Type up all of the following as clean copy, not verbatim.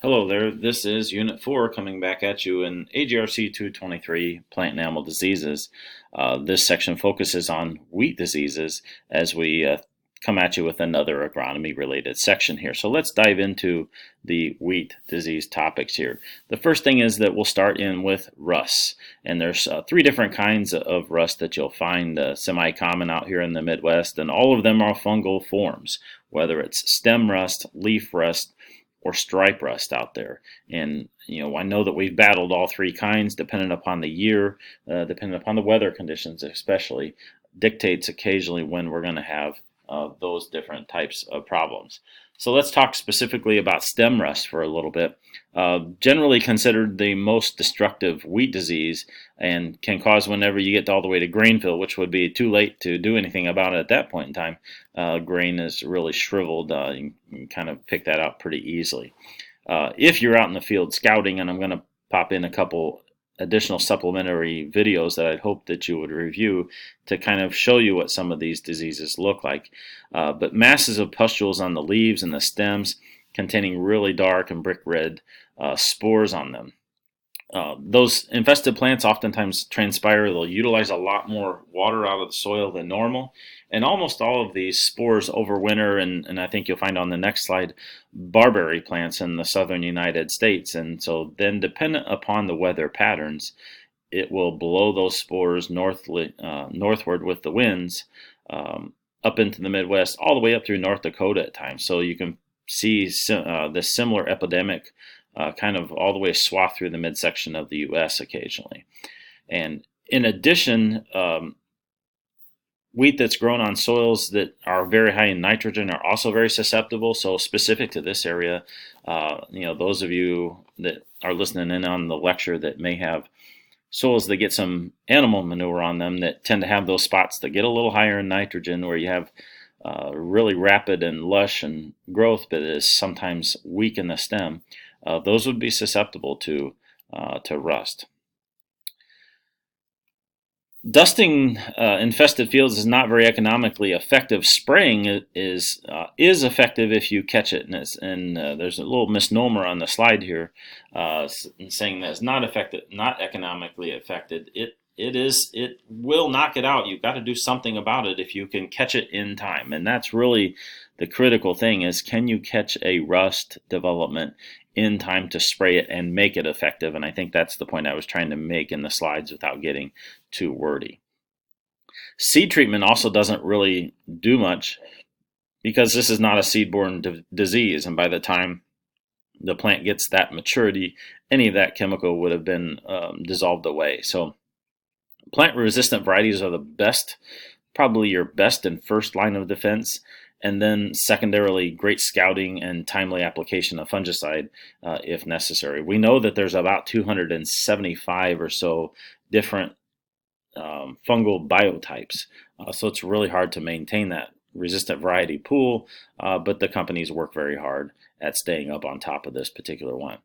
Hello there, this is Unit 4 coming back at you in AGRC 223, Plant and Animal Diseases. This section focuses on wheat diseases as we come at you with another agronomy related section here. So let's dive into the wheat disease topics here. The first thing is that we'll start in with rust. And there's three different kinds of rust that you'll find semi-common out here in the Midwest, and all of them are fungal forms, whether it's stem rust, leaf rust, or stripe rust out there. And I know that we've battled all three kinds, depending upon the year, depending upon the weather conditions, especially dictates occasionally when we're going to have those different types of problems. So let's talk specifically about stem rust for a little bit. Generally considered the most destructive wheat disease, and can cause whenever you get all the way to grain fill, which would be too late to do anything about it at that point in time. Grain is really shriveled. You can kind of pick that out pretty easily. If you're out in the field scouting, and I'm going to pop in a couple additional supplementary videos that I'd hope that you would review to kind of show you what some of these diseases look like. But masses of pustules on the leaves and the stems containing really dark and brick red spores on them. Those infested plants oftentimes transpire. They'll utilize a lot more water out of the soil than normal. And almost all of these spores overwinter, and I think you'll find on the next slide, barberry plants in the southern United States. And so then, dependent upon the weather patterns, it will blow those spores northward with the winds up into the Midwest, all the way up through North Dakota at times. So you can see this similar epidemic kind of all the way swath through the midsection of the U.S. occasionally. And in addition, wheat that's grown on soils that are very high in nitrogen are also very susceptible. So specific to this area, those of you that are listening in on the lecture that may have soils that get some animal manure on them that tend to have those spots that get a little higher in nitrogen, where you have really rapid and lush and growth, but is sometimes weak in the stem. Those would be susceptible to rust. Dusting infested fields is not very economically effective. Spraying is effective if you catch it, and there's a little misnomer on the slide here saying that it's not effective, not economically effective. It will knock it out. You've got to do something about it if you can catch it in time, and that's really the critical thing: is can you catch a rust development in time to spray it and make it effective? And I think that's the point I was trying to make in the slides without getting too wordy. Seed treatment also doesn't really do much, because this is not a seed-borne disease, and by the time the plant gets that maturity, any of that chemical would have been dissolved away. So plant-resistant varieties are the best, probably your best and first line of defense. And then secondarily, great scouting and timely application of fungicide if necessary. We know that there's about 275 or so different fungal biotypes. So it's really hard to maintain that resistant variety pool, but the companies work very hard at staying up on top of this particular one.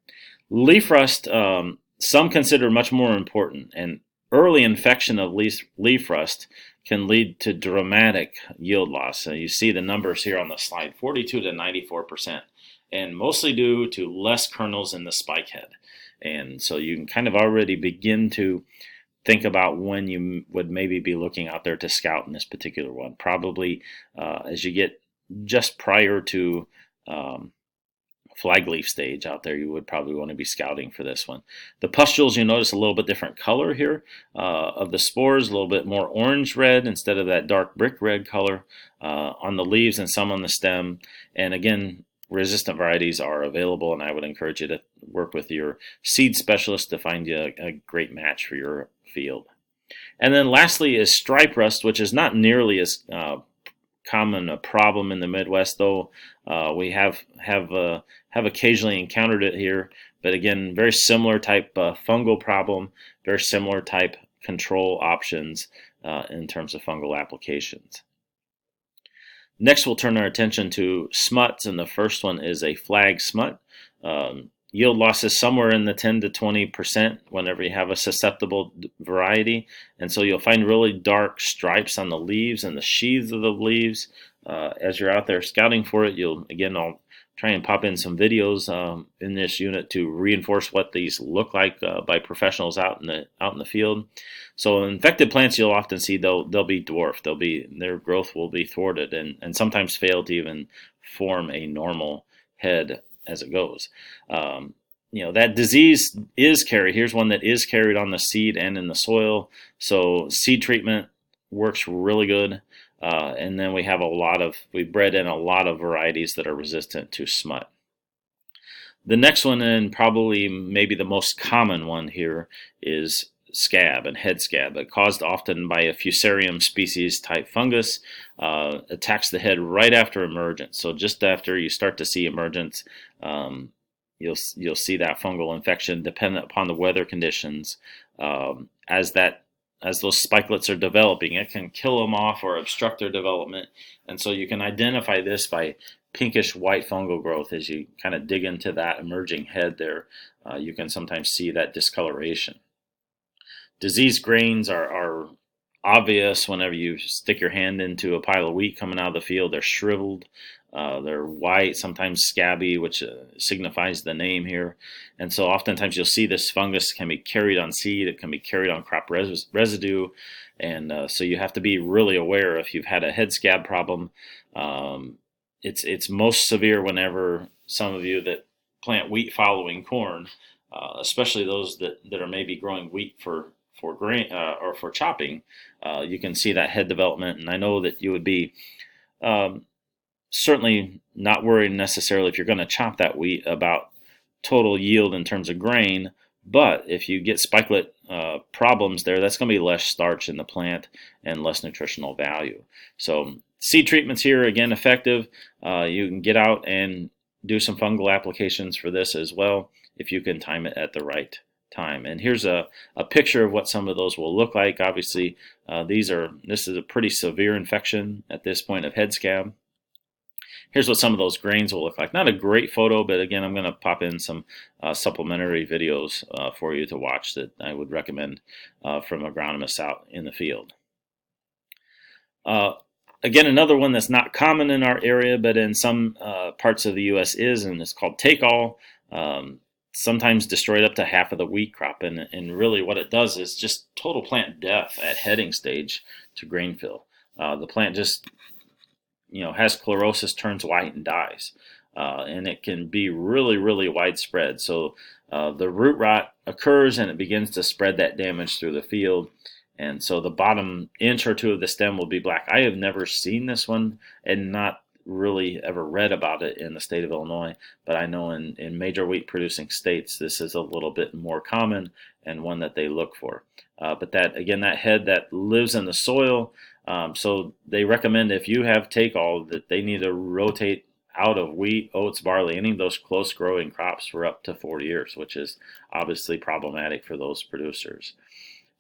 Leaf rust, some consider much more important, and early infection of leaf rust can lead to dramatic yield loss. So you see the numbers here on the slide, 42 to 94%, and mostly due to less kernels in the spike head. And so you can kind of already begin to think about when you would maybe be looking out there to scout in this particular one. Probably as you get just prior to flag leaf stage out there, you would probably want to be scouting for this one. The pustules, you notice a little bit different color here of the spores, a little bit more orange red instead of that dark brick red color on the leaves and some on the stem. And again, resistant varieties are available, and I would encourage you to work with your seed specialist to find you a great match for your field. And then lastly is stripe rust, which is not nearly as common a problem in the Midwest, though we have occasionally encountered it here. But again, very similar type fungal problem, very similar type control options in terms of fungal applications. Next, we'll turn our attention to smuts, and the first one is a flag smut. Yield loss is somewhere in the 10 to 20% whenever you have a susceptible variety. And so you'll find really dark stripes on the leaves and the sheaths of the leaves. As you're out there scouting for it, I'll try and pop in some videos in this unit to reinforce what these look like by professionals out in the field. So infected plants, you'll often see they'll be dwarfed. Their growth will be thwarted and sometimes fail to even form a normal head as it goes. That disease is carried. Here's one that is carried on the seed and in the soil. So seed treatment works really good. And then we bred in a lot of varieties that are resistant to smut. The next one, and probably maybe the most common one here, is scab and head scab, caused often by a Fusarium species type fungus. Attacks the head right after emergence. So just after you start to see emergence, you'll see that fungal infection dependent upon the weather conditions. As those spikelets are developing, it can kill them off or obstruct their development. And so you can identify this by pinkish white fungal growth. As you kind of dig into that emerging head there, you can sometimes see that discoloration. Disease grains are obvious whenever you stick your hand into a pile of wheat coming out of the field. They're shriveled. They're white, sometimes scabby, which signifies the name here. And so oftentimes you'll see this fungus can be carried on seed. It can be carried on crop residue. And so you have to be really aware if you've had a head scab problem. It's most severe whenever some of you that plant wheat following corn, especially those that are maybe growing wheat for grain or for chopping, you can see that head development. And I know that you would be certainly not worried necessarily if you're going to chop that wheat about total yield in terms of grain, but if you get spikelet problems there, that's going to be less starch in the plant and less nutritional value. So seed treatments here, again, effective. You can get out and do some fungal applications for this as well if you can time it at the right time. And here's a picture of what some of those will look like. Obviously, this is a pretty severe infection at this point of head scab. Here's what some of those grains will look like. Not a great photo, but again, I'm going to pop in some supplementary videos for you to watch that I would recommend from agronomists out in the field. Again, another one that's not common in our area, but in some parts of the U.S. is, and it's called take-all. Sometimes destroyed up to half of the wheat crop, and really what it does is just total plant death at heading stage to grain fill. The plant just has chlorosis, turns white, and dies. And it can be really, really widespread. So the root rot occurs and it begins to spread that damage through the field. And so the bottom inch or two of the stem will be black. I have never seen this one and not really ever read about it in the state of Illinois, but I know in major wheat producing states this is a little bit more common and one that they look for. But that head that lives in the soil, so they recommend if you have take-all that they need to rotate out of wheat, oats, barley, any of those close growing crops for up to 4 years, which is obviously problematic for those producers.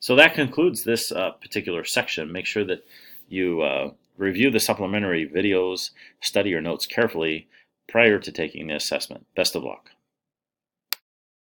So that concludes this particular section. Make sure that you review the supplementary videos, study your notes carefully prior to taking the assessment. Best of luck.